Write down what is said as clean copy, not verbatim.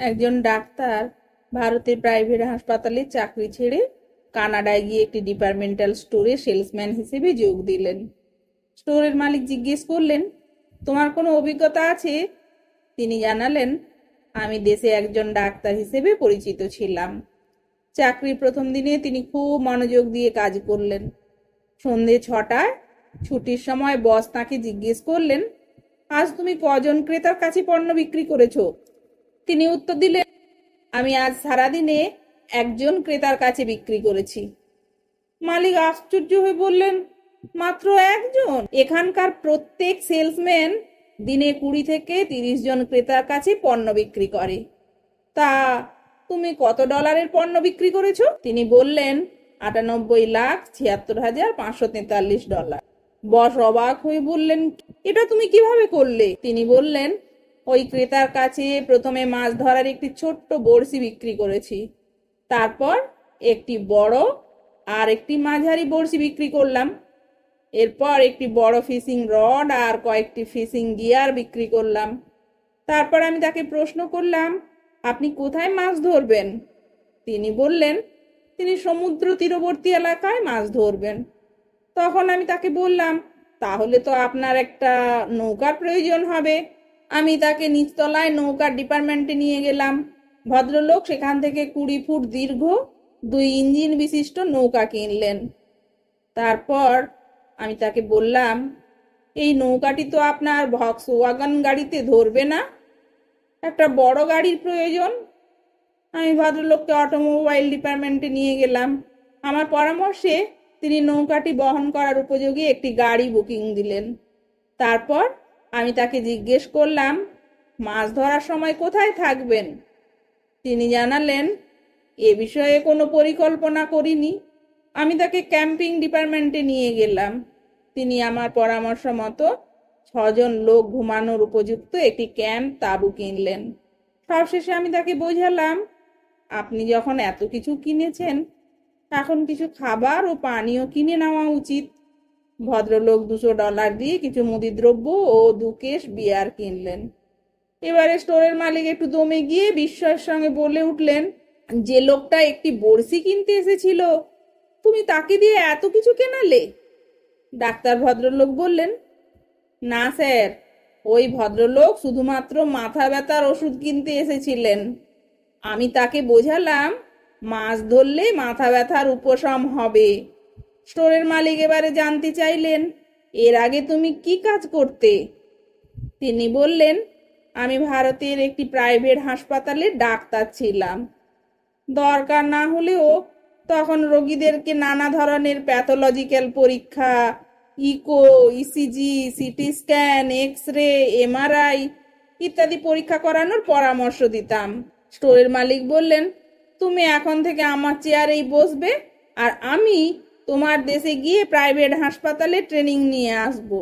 একজন ডাক্তার ভারতের প্রাইভেট হাসপাতালে চাকরি ছেড়ে কানাডায় গিয়ে একটি ডিপার্টমেন্টাল স্টোরে সেলসম্যান হিসেবে যোগ দিলেন। স্টোরের মালিক জিজ্ঞেস করলেন, তোমার কোনো অভিজ্ঞতা আছে? তিনি জানালেন, আমি দেশে একজন ডাক্তার হিসেবে পরিচিত ছিলাম। চাকরির প্রথম দিনে তিনি খুব মনোযোগ দিয়ে কাজ করলেন। সন্ধে 6টায় ছুটির সময় বস তাকে জিজ্ঞেস করলেন, আজ তুমি কজন ক্রেতার কাছে পণ্য বিক্রি করেছো? তিনি উত্তর দিলেন, আমি আজ সারাদিনে একজন ক্রেতার কাছে বিক্রি করেছি। মালিক আশ্চর্য হয়ে বললেন, মাত্র একজন? এখানকার প্রত্যেক সেলসম্যান দিনে 20 থেকে 30 জন ক্রেতার কাছে পণ্য বিক্রি করে। তা তুমি কত ডলারের পণ্য বিক্রি করেছো? তিনি বললেন, 98,76,543 ডলার। বস অবাক হয়ে বললেন, এটা তুমি কিভাবে করলে? তিনি বললেন, ওই ক্রেতার কাছে প্রথমে মাছ ধরার একটি ছোট্ট বড়শি বিক্রি করেছি, তারপর একটি বড় আর একটি মাঝারি বড়শি বিক্রি করলাম, এরপর একটি বড় ফিশিং রড আর কয়েকটি ফিশিং গিয়ার বিক্রি করলাম। তারপর আমি তাকে প্রশ্ন করলাম, আপনি কোথায় মাছ ধরবেন? তিনি বললেন, তিনি সমুদ্র তীরবর্তী এলাকায় মাছ ধরবেন। তখন আমি তাকে বললাম, তাহলে তো আপনার একটা নৌকার প্রয়োজন হবে। আমি তাকে নিচতলায় নৌকার ডিপার্টমেন্টে নিয়ে গেলাম। ভদ্রলোক সেখান থেকে 20 ফুট দীর্ঘ 2 ইঞ্জিন বিশিষ্ট নৌকা কিনলেন। তারপর আমি তাকে বললাম, এই নৌকাটি তো আপনার ভক্সওয়াগন গাড়িতে ধরবে না, একটা বড় গাড়ির প্রয়োজন। আমি ভদ্রলোককে অটোমোবাইল ডিপার্টমেন্টে নিয়ে গেলাম। আমার পরামর্শে তিনি নৌকাটি বহন করার উপযোগী একটি গাড়ি বুকিং দিলেন। তারপর আমি তাকে জিজ্ঞেস করলাম, মাছ ধরার সময় কোথায় থাকবেন? তিনি জানালেন, এ বিষয়ে কোনো পরিকল্পনা করিনি। আমি তাকে ক্যাম্পিং ডিপার্টমেন্টে নিয়ে গেলাম। তিনি আমার পরামর্শ মতো 6 জন লোক ঘুমানোর উপযুক্ত একটি ক্যাম্প তাঁবু কিনলেন। সবশেষে আমি তাকে বোঝালাম, আপনি যখন এত কিছু কিনেছেন, এখন কিছু খাবার ও পানীয় কিনে নেওয়া উচিত। ভদ্রলোক $200 দিয়ে কিছু মুদিদ্রব্য ও 2 কেস বিয়ার কিনলেন। এবারে স্টোরের মালিক একটু দমে গিয়ে বিস্ময়ের সঙ্গে বলে উঠলেন, যে লোকটা একটি বড়শি কিনতে এসেছিল, তুমি তাকে দিয়ে এত কিছু কেনালে? ডাক্তার ভদ্রলোক বললেন, না স্যার, ওই ভদ্রলোক শুধুমাত্র মাথা ব্যথার ওষুধ কিনতে এসেছিলেন। আমি তাকে বোঝালাম, মাছ ধরলে মাথা ব্যথার উপশম হবে। স্টোরের মালিক এবারে জানতে চাইলেন, এর আগে তুমি কি কাজ করতে? তিনি বললেন, আমি ভারতের একটি প্রাইভেট হাসপাতালে ডাক্তার ছিলাম। দরকার না হলেও তখন রোগীদেরকে নানা ধরনের প্যাথোলজিক্যাল পরীক্ষা, echo, ECG, CT scan, X ray, MRI ইত্যাদি পরীক্ষা করানোর পরামর্শ দিতাম। স্টোরের মালিক বললেন, তুমি এখন থেকে আমার চেয়ারেই বসবে, আর আমি তোমার দেশে গিয়ে প্রাইভেট হাসপাতালে ট্রেনিং নিয়ে আসবো।